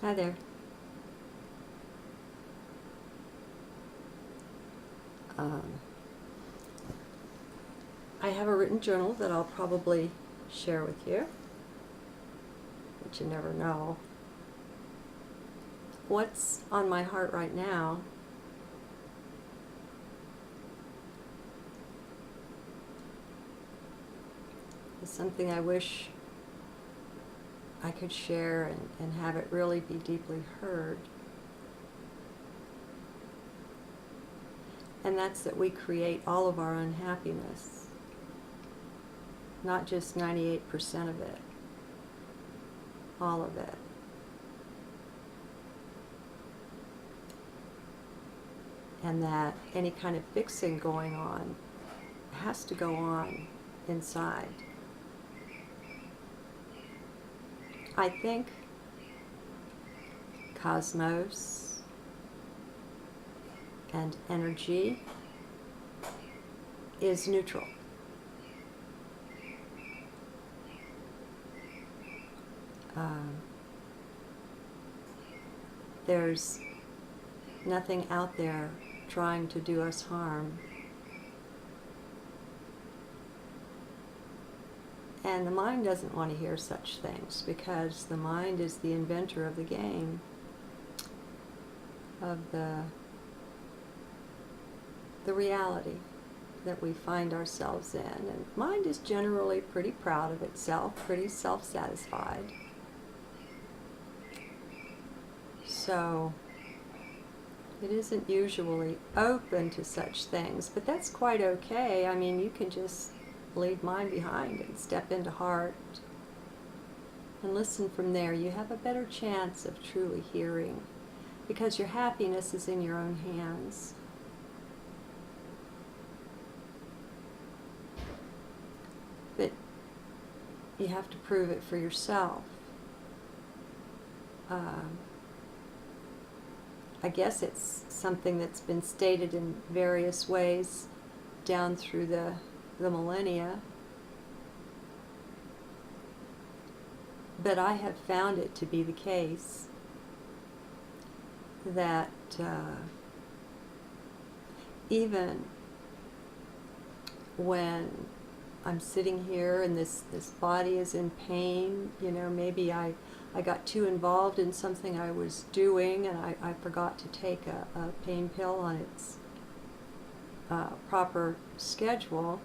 Hi there. I have a written journal that I'll probably share with you, but you never know. What's on my heart right now is something I wish I could share and have it really be deeply heard. And that's that we create all of our unhappiness, not just 98% of it, all of it. And that any kind of fixing going on has to go on inside. I think cosmos and energy is neutral. There's nothing out there trying to do us harm. And the mind doesn't want to hear such things because the mind is the inventor of the game, of the reality that we find ourselves in. And mind is generally pretty proud of itself, pretty self-satisfied. So it isn't usually open to such things, but that's quite okay. I mean, you can just leave mind behind and step into heart and listen from there. You have a better chance of truly hearing because your happiness is in your own hands. But you have to prove it for yourself. I guess it's something that's been stated in various ways down through the millennia. But I have found it to be the case that even when I'm sitting here and this body is in pain, you know, maybe I got too involved in something I was doing and I forgot to take a pain pill on its proper schedule.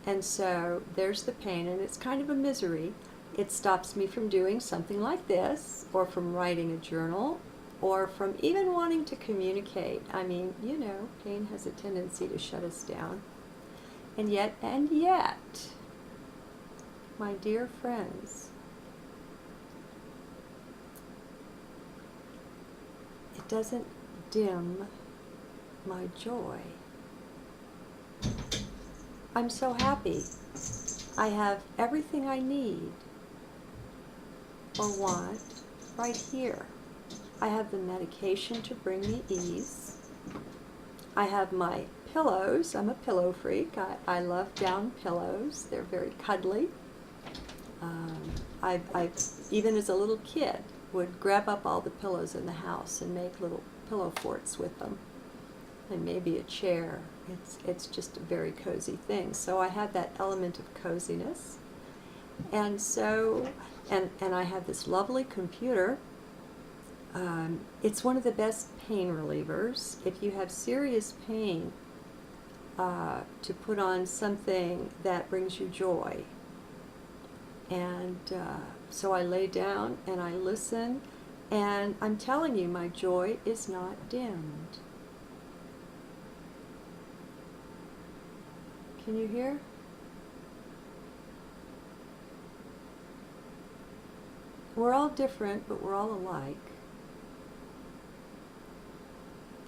And so there's the pain, and it's kind of a misery. It stops me from doing something like this, or from writing a journal, or from even wanting to communicate. I mean, you know, pain has a tendency to shut us down. And yet, my dear friends, it doesn't dim my joy. I'm so happy. I have everything I need or want right here. I have the medication to bring me ease. I have my pillows. I'm a pillow freak. I love down pillows. They're very cuddly. I even as a little kid would grab up all the pillows in the house and make little pillow forts with them, and maybe a chair. It's just a very cozy thing. So I have that element of coziness, and so and I have this lovely computer. It's one of the best pain relievers. If you have serious pain, to put on something that brings you joy. And so I lay down and I listen, and I'm telling you, my joy is not dimmed. Can you hear? We're all different, but we're all alike.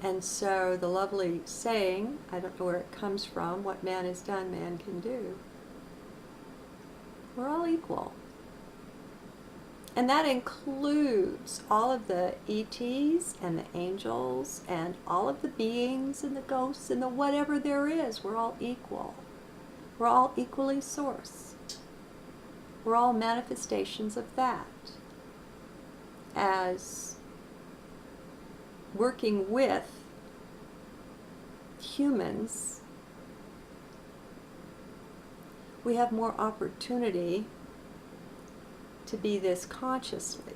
And so the lovely saying, I don't know where it comes from, what man has done, man can do. We're all equal. And that includes all of the ETs and the angels and all of the beings and the ghosts and the whatever there is. We're all equal. We're all equally source. We're all manifestations of that. as working with humans, we have more opportunity to be this consciously.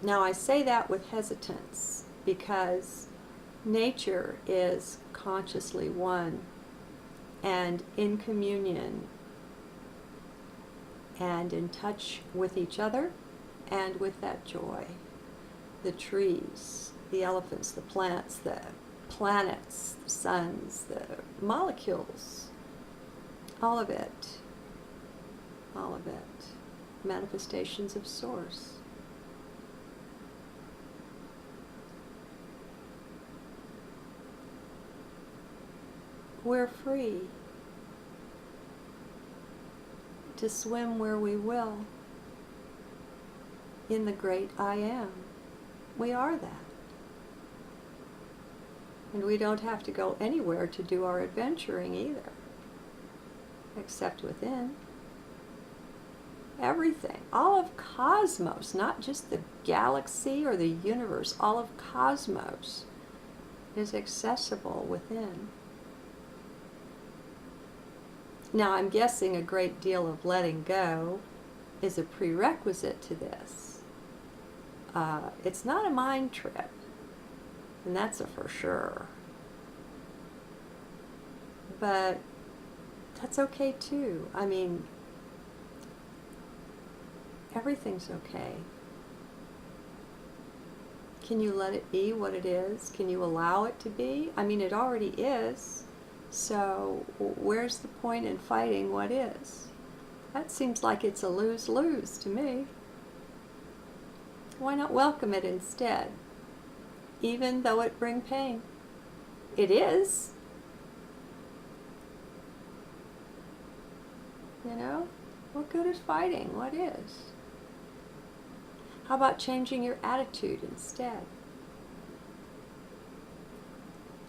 Now, I say that with hesitance because nature is consciously one and in communion and in touch with each other and with that joy. The trees, the elephants, the plants, the planets, the suns, the molecules, all of it, manifestations of Source. We're free to swim where we will in the great I Am. We are that. And we don't have to go anywhere to do our adventuring either, except within. Everything, all of cosmos, not just the galaxy or the universe, all of cosmos is accessible within. Now, I'm guessing a great deal of letting go is a prerequisite to this. It's not a mind trip, and that's a for sure. But that's okay too. I mean, everything's okay. Can you let it be what it is? Can you allow it to be? I mean, it already is. So where's the point in fighting what is? That seems like it's a lose-lose to me. Why not welcome it instead, even though it bring pain? It is. You know, what good is fighting what is? How about changing your attitude instead?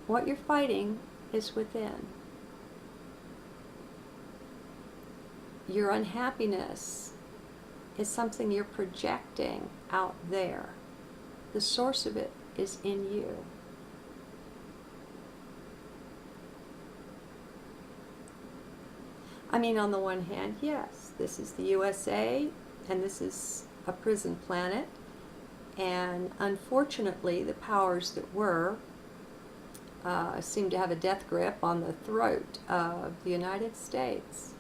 What you're fighting is within. Your unhappiness is something you're projecting out there. The source of it is in you. I mean, on the one hand, yes, this is the USA, and this is a prison planet, and unfortunately, the powers that were seem to have a death grip on the throat of the United States.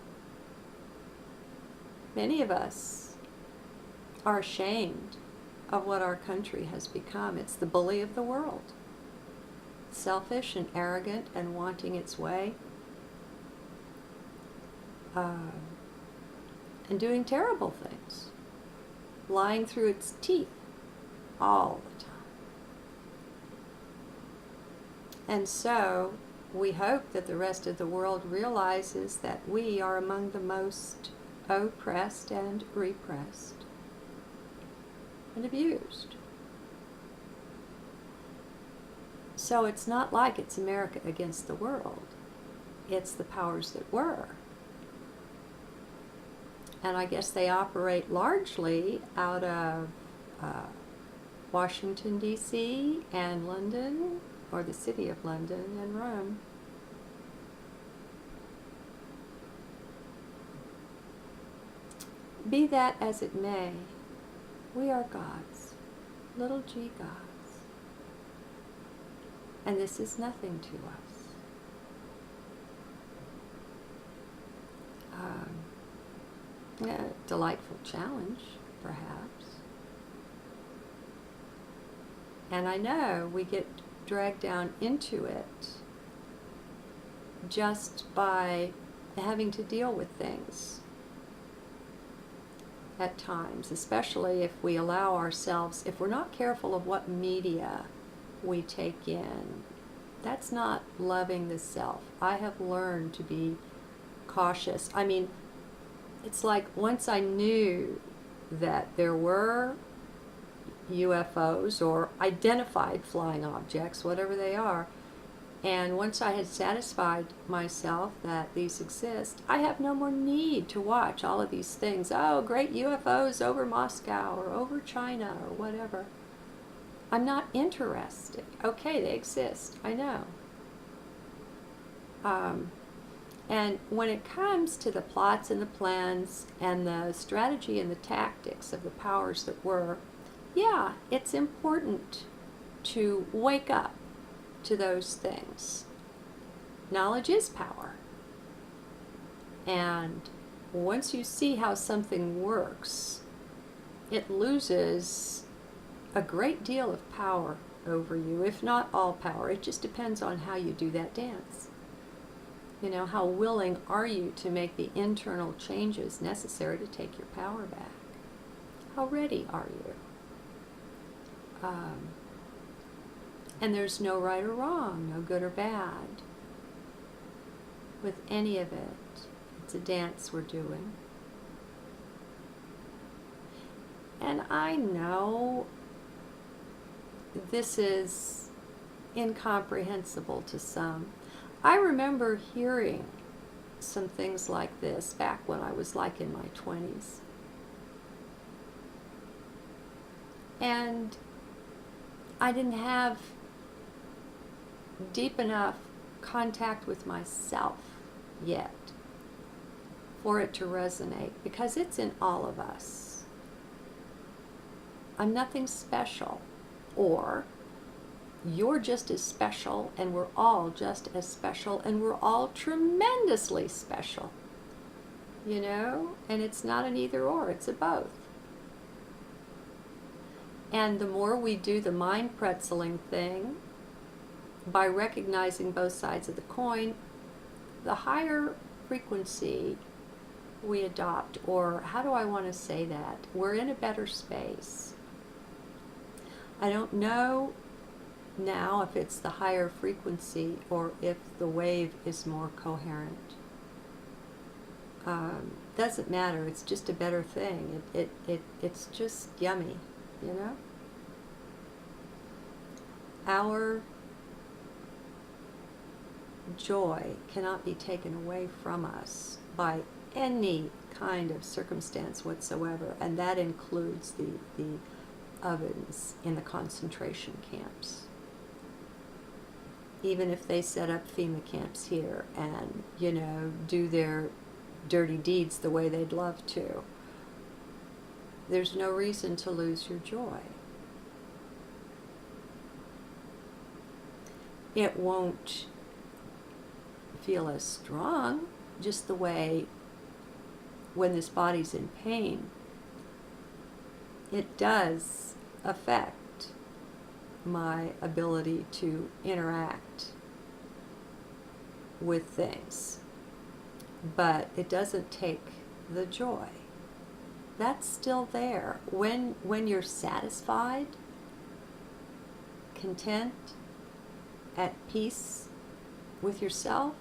Many of us are ashamed of what our country has become. It's the bully of the world. Selfish and arrogant and wanting its way. And doing terrible things. Lying through its teeth all the time. And so, we hope that the rest of the world realizes that we are among the most oppressed and repressed and abused. So it's not like it's America against the world. It's the powers that were. And I guess they operate largely out of Washington, D.C. and London, or the city of London and Rome. Be that as it may, we are gods, little g gods. And this is nothing to us. A delightful challenge, perhaps. And I know we get dragged down into it just by having to deal with things at times, especially if we allow ourselves, if we're not careful of what media we take in. That's not loving the self. I have learned to be cautious. I mean, it's like once I knew that there were UFOs or identified flying objects, whatever they are, and once I had satisfied myself that these exist, I have no more need to watch all of these things. Oh, great UFOs over Moscow or over China or whatever. I'm not interested. Okay, they exist, I know. And when it comes to the plots and the plans and the strategy and the tactics of the powers that were, yeah, it's important to wake up to those things. Knowledge is power. And once you see how something works, it loses a great deal of power over you, if not all power. It just depends on how you do that dance. You know, how willing are you to make the internal changes necessary to take your power back? How ready are you? And there's no right or wrong, no good or bad with any of it. It's a dance we're doing. And I know this is incomprehensible to some. I remember hearing some things like this back when I was like in my 20s. And I didn't have deep enough contact with myself yet for it to resonate, because it's in all of us. I'm nothing special, or you're just as special, and we're all just as special, and we're all tremendously special, you know? And it's not an either or, it's a both. And the more we do the mind pretzeling thing, by recognizing both sides of the coin, the higher frequency we adopt, or how do I want to say that? We're in a better space. I don't know now if it's the higher frequency or if the wave is more coherent. Doesn't matter, it's just a better thing. It's just yummy, you know? Our joy cannot be taken away from us by any kind of circumstance whatsoever, and that includes the ovens in the concentration camps. Even if they set up FEMA camps here and, you know, do their dirty deeds the way they'd love to, there's no reason to lose your joy. It won't feel as strong, just the way when this body's in pain, it does affect my ability to interact with things. But it doesn't take the joy. That's still there. When you're satisfied, content, at peace with yourself,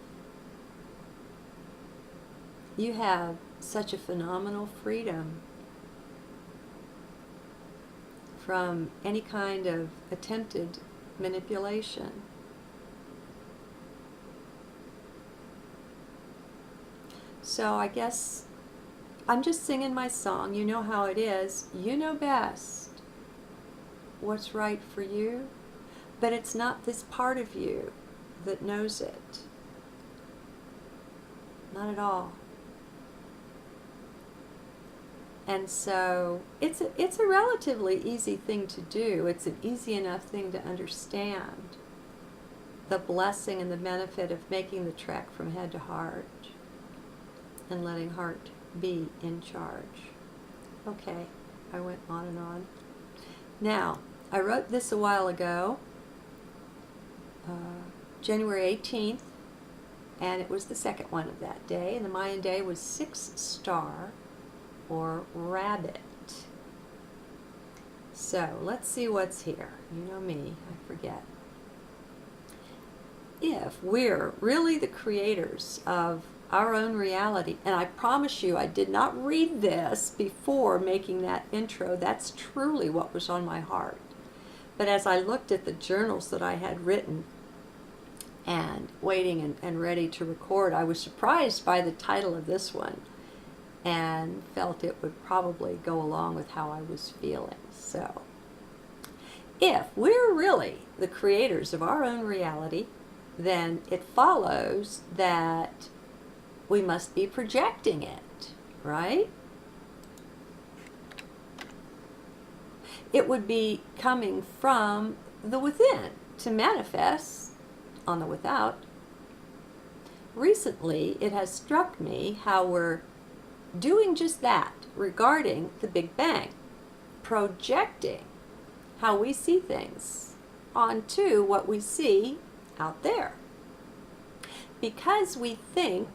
you have such a phenomenal freedom from any kind of attempted manipulation. So I guess I'm just singing my song. You know how it is. You know best what's right for you, but it's not this part of you that knows it. Not at all. And so it's a relatively easy thing to do. It's an easy enough thing to understand the blessing and the benefit of making the trek from head to heart and letting heart be in charge. Okay, I went on and on. Now, I wrote this a while ago, January 18th, and it was the second one of that day, and the Mayan day was 6 star, or rabbit. So let's see what's here. You know me, I forget. If we're really the creators of our own reality, and I promise you I did not read this before making that intro, that's truly what was on my heart. But as I looked at the journals that I had written and waiting and ready to record, I was surprised by the title of this one, and felt it would probably go along with how I was feeling. So, If we're really the creators of our own reality, then it follows that we must be projecting it, right? It would be coming from the within to manifest on the without. Recently, it has struck me how we're doing just that regarding the Big Bang, projecting how we see things onto what we see out there. Because we think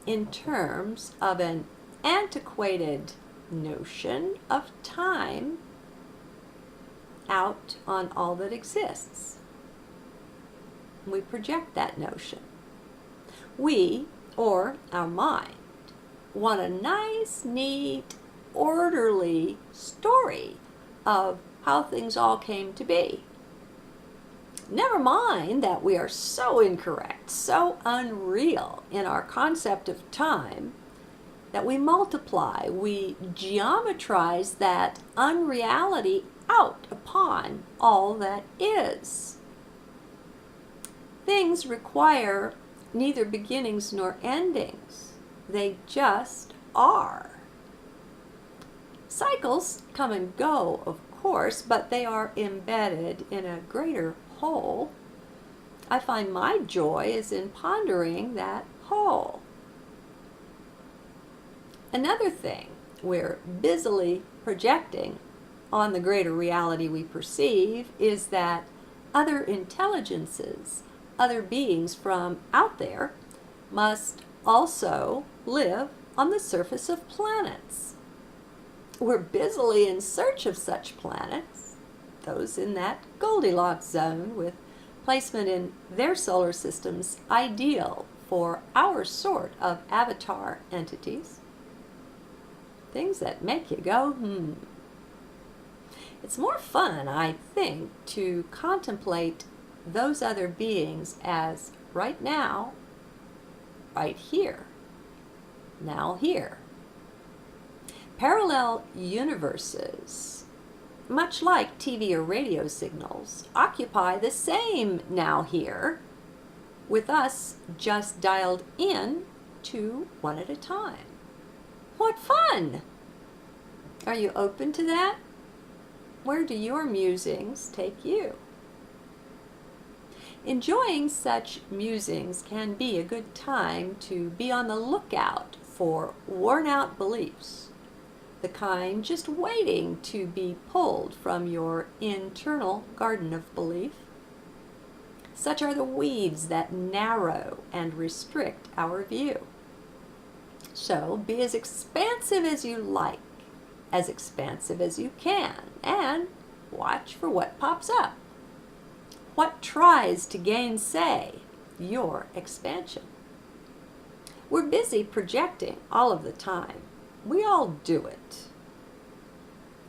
in terms of an antiquated notion of time out on all that exists. We project that notion. We, or our mind, want a nice, neat, orderly story of how things all came to be. Never mind that we are so incorrect, so unreal in our concept of time that we multiply, we geometrize that unreality out upon all that is. Things require neither beginnings nor endings. They just are. Cycles come and go, of course, but they are embedded in a greater whole. I find my joy is in pondering that whole. Another thing we're busily projecting on the greater reality we perceive is that other intelligences, other beings from out there, must also live on the surface of planets. We're busily in search of such planets, those in that Goldilocks zone with placement in their solar systems ideal for our sort of avatar entities. Things that make you go, It's more fun, I think, to contemplate those other beings as right now, right here, now here. Parallel universes, much like TV or radio signals, occupy the same now here, with us just dialed in to one at a time. What fun! Are you open to that? Where do your musings take you? Enjoying such musings can be a good time to be on the lookout for worn-out beliefs, the kind just waiting to be pulled from your internal garden of belief. Such are the weeds that narrow and restrict our view. So be as expansive as you like, as expansive as you can, and watch for what pops up. What tries to gainsay your expansion? We're busy projecting all of the time. We all do it.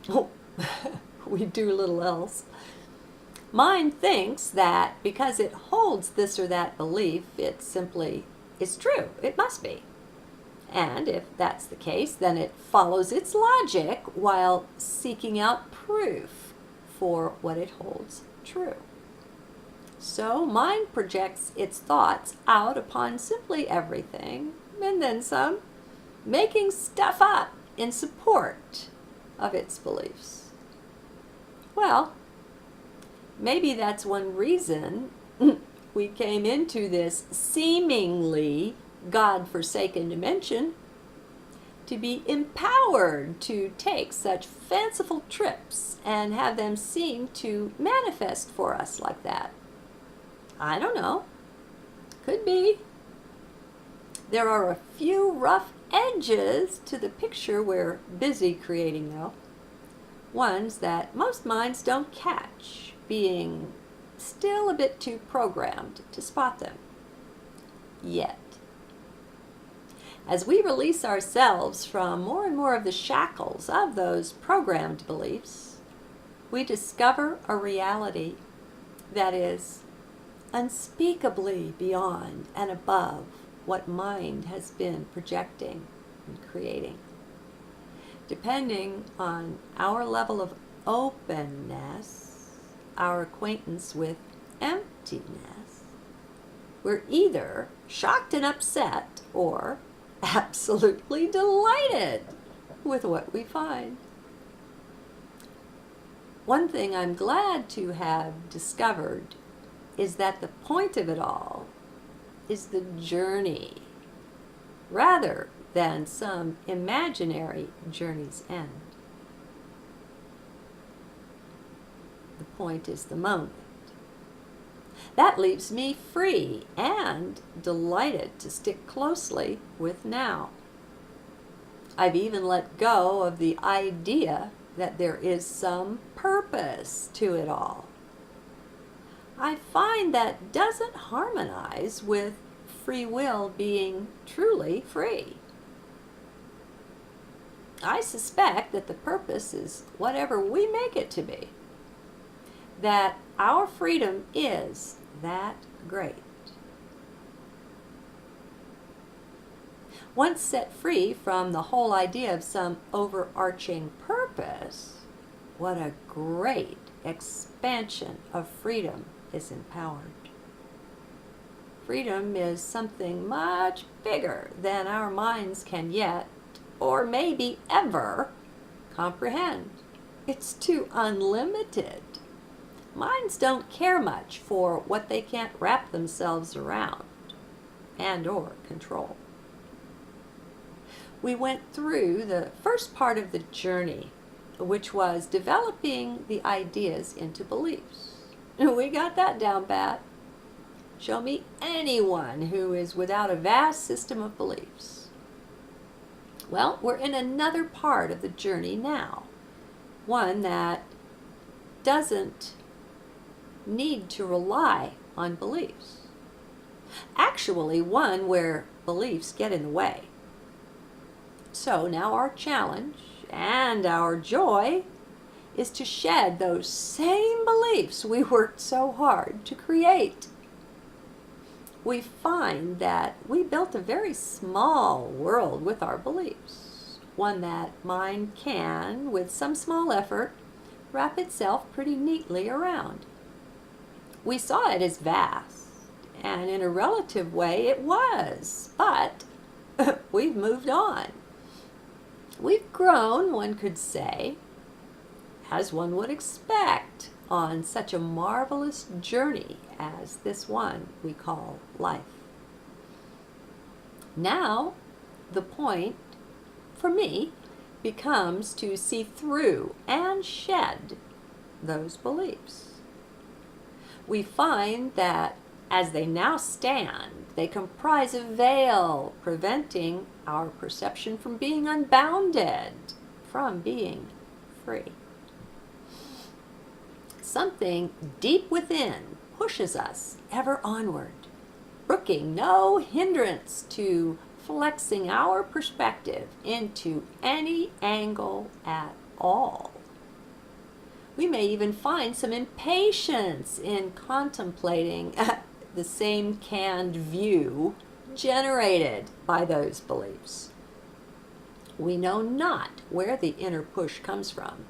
Oh, we do little else. Mind thinks that because it holds this or that belief, it simply is true. It must be. And if that's the case, then it follows its logic while seeking out proof for what it holds true. So mind projects its thoughts out upon simply everything, and then some, making stuff up in support of its beliefs. Well, maybe that's one reason we came into this seemingly God-forsaken dimension, to be empowered to take such fanciful trips and have them seem to manifest for us like that. I don't know. Could be. There are a few rough edges to the picture we're busy creating, though. Ones that most minds don't catch, being still a bit too programmed to spot them. Yet. As we release ourselves from more and more of the shackles of those programmed beliefs, we discover a reality that is unspeakably beyond and above what mind has been projecting and creating. Depending on our level of openness, our acquaintance with emptiness, we're either shocked and upset or absolutely delighted with what we find. One thing I'm glad to have discovered is that the point of it all is the journey, rather than some imaginary journey's end. The point is the moment. That leaves me free and delighted to stick closely with now. I've even let go of the idea that there is some purpose to it all. I find that doesn't harmonize with free will being truly free. I suspect that the purpose is whatever we make it to be. That our freedom is that great. Once set free from the whole idea of some overarching purpose, what a great expansion of freedom is empowered. Freedom is something much bigger than our minds can yet, or maybe ever, comprehend. It's too unlimited. Minds don't care much for what they can't wrap themselves around and or control. We went through the first part of the journey, which was developing the ideas into beliefs. We got that down pat. Show me anyone who is without a vast system of beliefs. Well, we're in another part of the journey now, one that doesn't need to rely on beliefs. Actually, one where beliefs get in the way. So now our challenge and our joy is to shed those same beliefs we worked so hard to create. We find that we built a very small world with our beliefs, one that mind can, with some small effort, wrap itself pretty neatly around. We saw it as vast, and in a relative way it was, but we've moved on. We've grown, one could say, as one would expect, on such a marvelous journey as this one we call life. Now, the point, for me, becomes to see through and shed those beliefs. We find that as they now stand, they comprise a veil preventing our perception from being unbounded, from being free. Something deep within pushes us ever onward, brooking no hindrance to flexing our perspective into any angle at all. We may even find some impatience in contemplating the same canned view generated by those beliefs. We know not where the inner push comes from,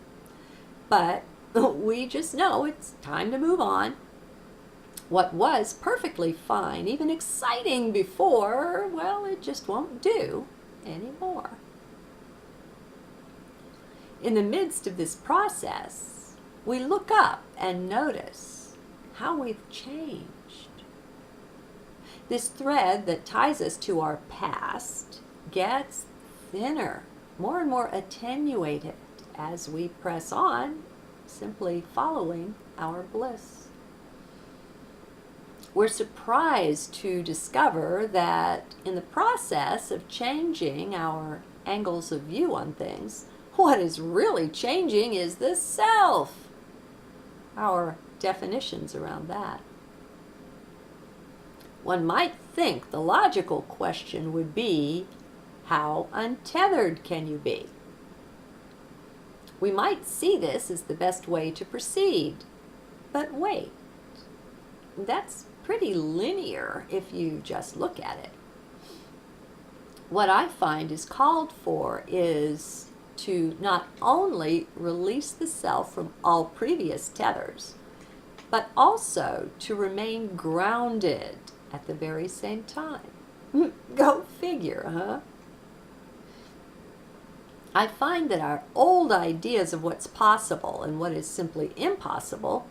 but we just know it's time to move on. What was perfectly fine, even exciting before, well, it just won't do anymore. In the midst of this process, we look up and notice how we've changed. This thread that ties us to our past gets thinner, more and more attenuated as we press on, simply following our bliss. We're surprised to discover that in the process of changing our angles of view on things, what is really changing is the self, our definitions around that. One might think the logical question would be, how untethered can you be? We might see this as the best way to proceed, but wait, that's pretty linear if you just look at it. What I find is called for is to not only release the self from all previous tethers, but also to remain grounded at the very same time. Go figure, huh? I find that our old ideas of what's possible and what is simply impossible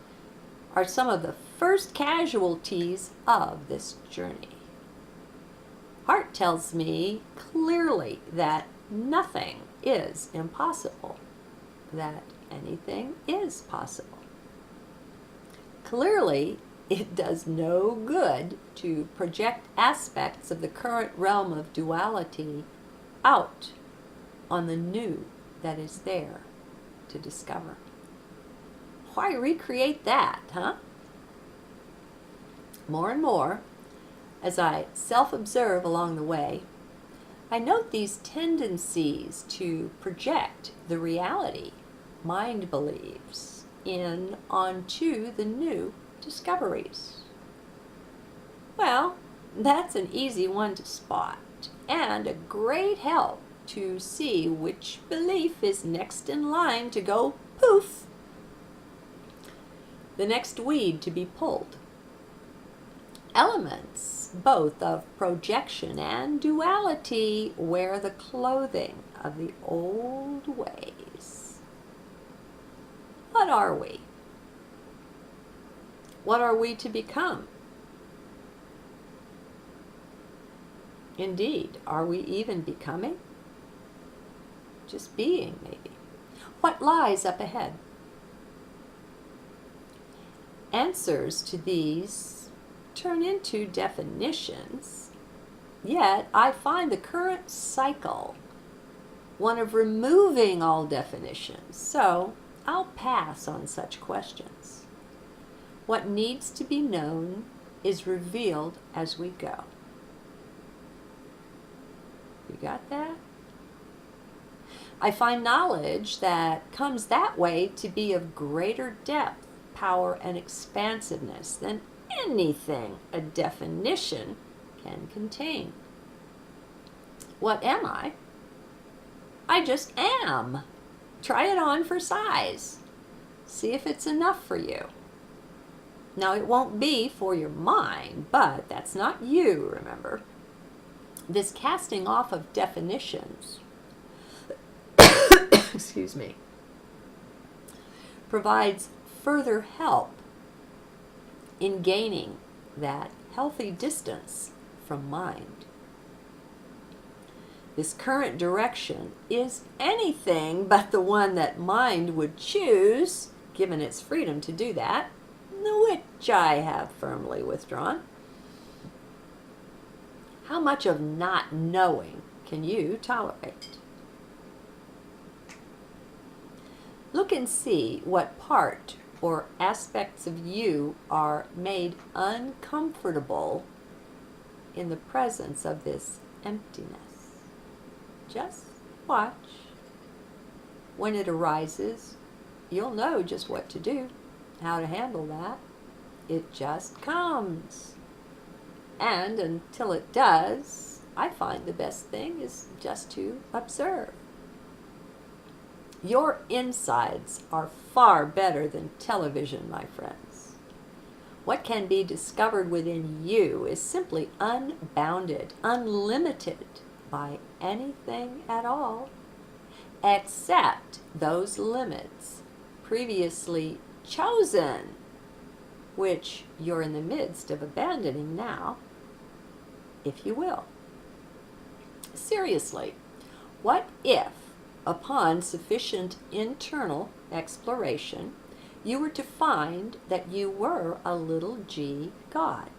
are some of the first casualties of this journey. Heart tells me clearly that nothing is impossible, that anything is possible. Clearly, it does no good to project aspects of the current realm of duality out on the new that is there to discover. Why recreate that, huh? More and more, as I self-observe along the way, I note these tendencies to project the reality mind believes in onto the new discoveries. Well, that's an easy one to spot, and a great help to see which belief is next in line to go poof, the next weed to be pulled. Elements both of projection and duality wear the clothing of the old ways. What are we? What are we to become? Indeed, are we even becoming? Just being, maybe. What lies up ahead? Answers to these turn into definitions, yet I find the current cycle one of removing all definitions, so I'll pass on such questions. What needs to be known is revealed as we go. You got that? I find knowledge that comes that way to be of greater depth, power, and expansiveness than anything a definition can contain. What am I? I just am. Try it on for size. See if it's enough for you. Now, it won't be for your mind, but that's not you, remember. This casting off of definitions excuse me, provides further help in gaining that healthy distance from mind. This current direction is anything but the one that mind would choose, given its freedom to do that, which I have firmly withdrawn. How much of not knowing can you tolerate? Look and see what part or aspects of you are made uncomfortable in the presence of this emptiness. Just watch. When it arises, you'll know just what to do, how to handle that. It just comes. And until it does, I find the best thing is just to observe. Your insides are far better than television, my friends. What can be discovered within you is simply unbounded, unlimited by anything at all, except those limits previously chosen, which you're in the midst of abandoning now, if you will. Seriously, what if, upon sufficient internal exploration, you were to find that you were a little g God?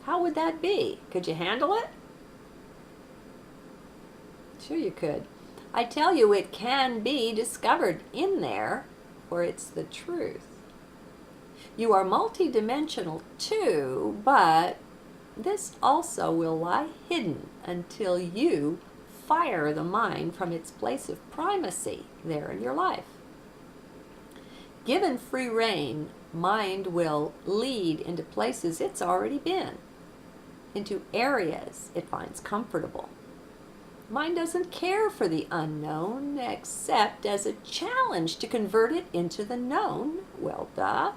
How would that be? Could you handle it? Sure you could. I tell you, it can be discovered in there, for it's the truth. You are multidimensional too, but this also will lie hidden until you fire the mind from its place of primacy there in your life. Given free rein, mind will lead into places it's already been, into areas it finds comfortable. Mind doesn't care for the unknown except as a challenge to convert it into the known. Well, duh.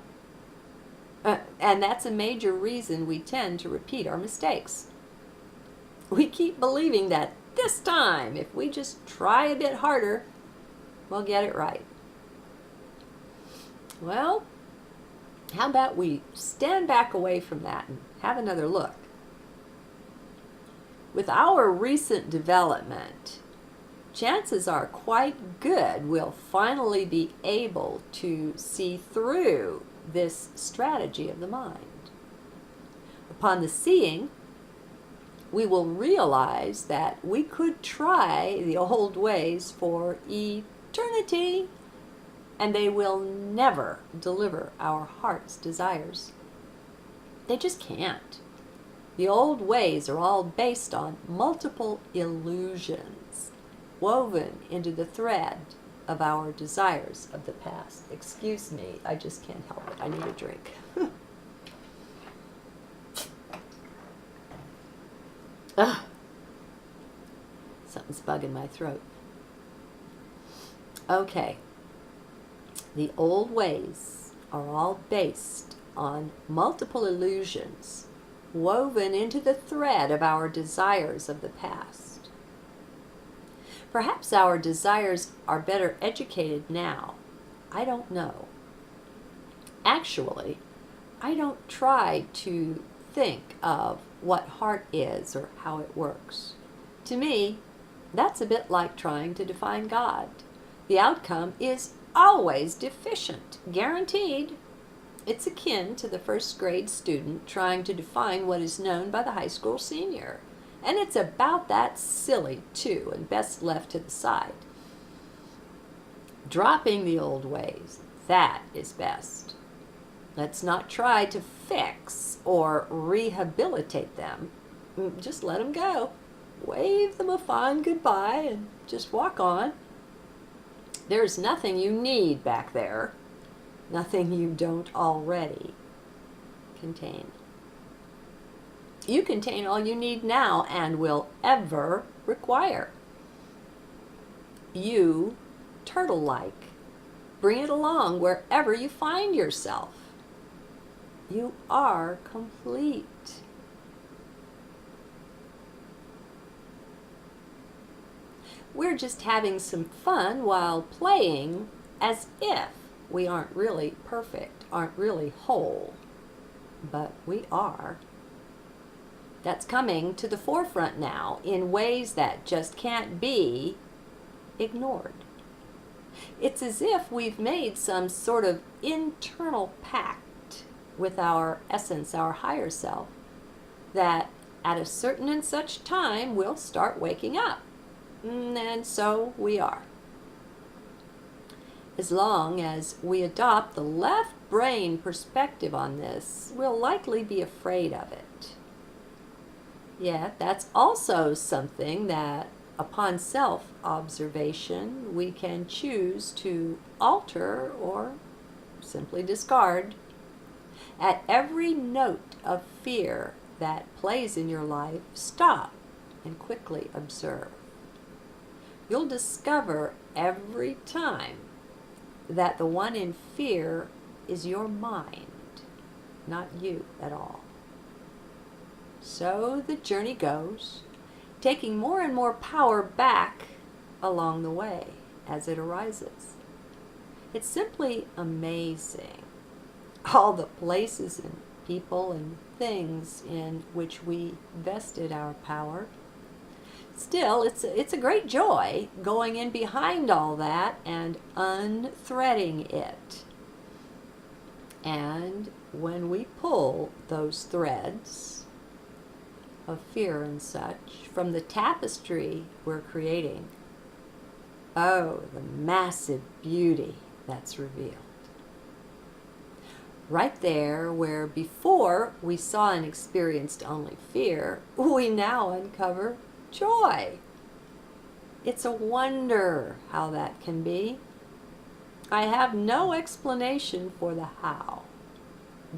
And that's a major reason we tend to repeat our mistakes. We keep believing that this time, if we just try a bit harder, we'll get it right. Well, how about we stand back away from that and have another look? With our recent development, chances are quite good we'll finally be able to see through this strategy of the mind. Upon the seeing, we will realize that we could try the old ways for eternity, and they will never deliver our heart's desires. They just can't. The old ways are all based on multiple illusions woven into the thread of our desires of the past. Excuse me, I just can't help it. I need a drink. Ugh. Something's bugging my throat. Okay. The old ways are all based on multiple illusions woven into the thread of our desires of the past. Perhaps our desires are better educated now. I don't know. Actually, I don't try to think of what heart is or how it works. To me, that's a bit like trying to define God. The outcome is always deficient, guaranteed. It's akin to the first grade student trying to define what is known by the high school senior. And it's about that silly, too, and best left to the side. Dropping the old ways, that is best. Let's not try to fix or rehabilitate them. Just let them go. Wave them a fond goodbye and just walk on. There's nothing you need back there. Nothing you don't already contain. You contain all you need now and will ever require. You, turtle-like, bring it along wherever you find yourself. You are complete. We're just having some fun while playing as if we aren't really perfect, aren't really whole, but we are. That's coming to the forefront now in ways that just can't be ignored. It's as if we've made some sort of internal pact with our essence, our higher self, that at a certain and such time we'll start waking up. And so we are. As long as we adopt the left brain perspective on this, we'll likely be afraid of it. Yet that's also something that, upon self-observation, we can choose to alter or simply discard. At every note of fear that plays in your life, stop and quickly observe. You'll discover every time that the one in fear is your mind, not you at all. So the journey goes, taking more and more power back along the way as it arises. It's simply amazing, all the places and people and things in which we vested our power. Still, it's a great joy going in behind all that and unthreading it. And when we pull those threads of fear and such from the tapestry we're creating, oh, the massive beauty that's revealed. Right there where before we saw and experienced only fear, we now uncover joy. It's a wonder how that can be. I have no explanation for the how,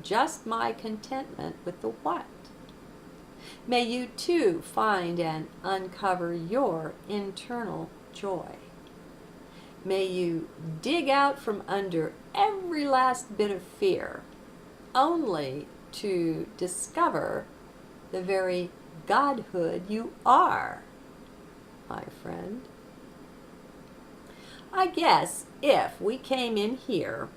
just my contentment with the what. May you too find and uncover your internal joy. May you dig out from under every last bit of fear, only to discover the very godhood you are, my friend. I guess if we came in here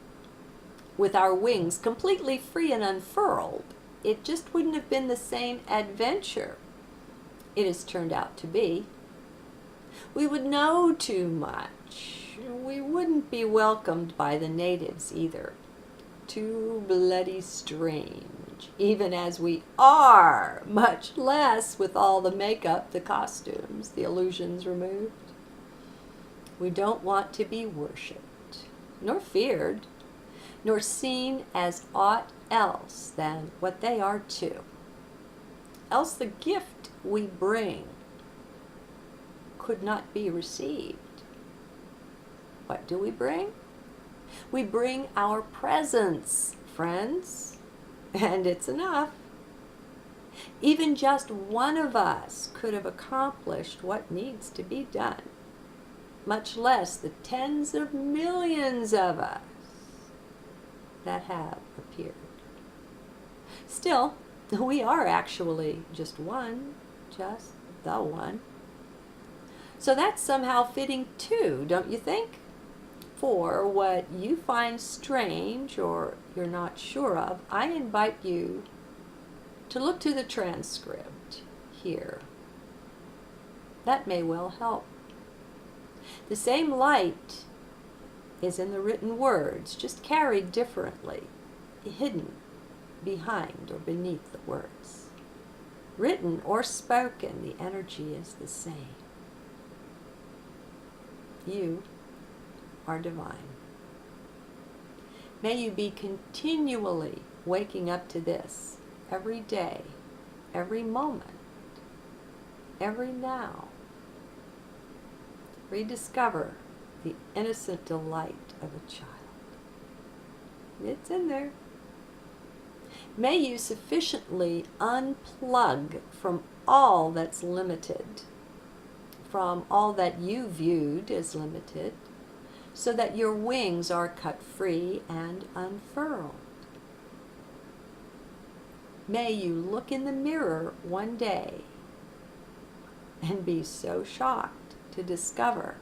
with our wings completely free and unfurled, it just wouldn't have been the same adventure it has turned out to be. We would know too much. We wouldn't be welcomed by the natives either. Too bloody strange, even as we are, much less with all the makeup, the costumes, the illusions removed. We don't want to be worshipped, nor feared, nor seen as aught else than what they are too. Else the gift we bring could not be received. What do we bring? We bring our presence, friends, and it's enough. Even just one of us could have accomplished what needs to be done, much less the tens of millions of us that have appeared. Still, we are actually just one, just the one. So that's somehow fitting too, don't you think? For what you find strange or you're not sure of, I invite you to look to the transcript here. That may well help. The same light is in the written words, just carried differently, hidden behind or beneath the words. Written or spoken, the energy is the same. You are divine. May you be continually waking up to this every day, every moment, every now. Rediscover the innocent delight of a child. It's in there. May you sufficiently unplug from all that's limited, from all that you viewed as limited, so that your wings are cut free and unfurled. May you look in the mirror one day and be so shocked to discover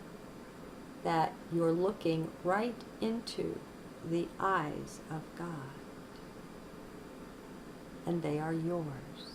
that you're looking right into the eyes of God, and they are yours.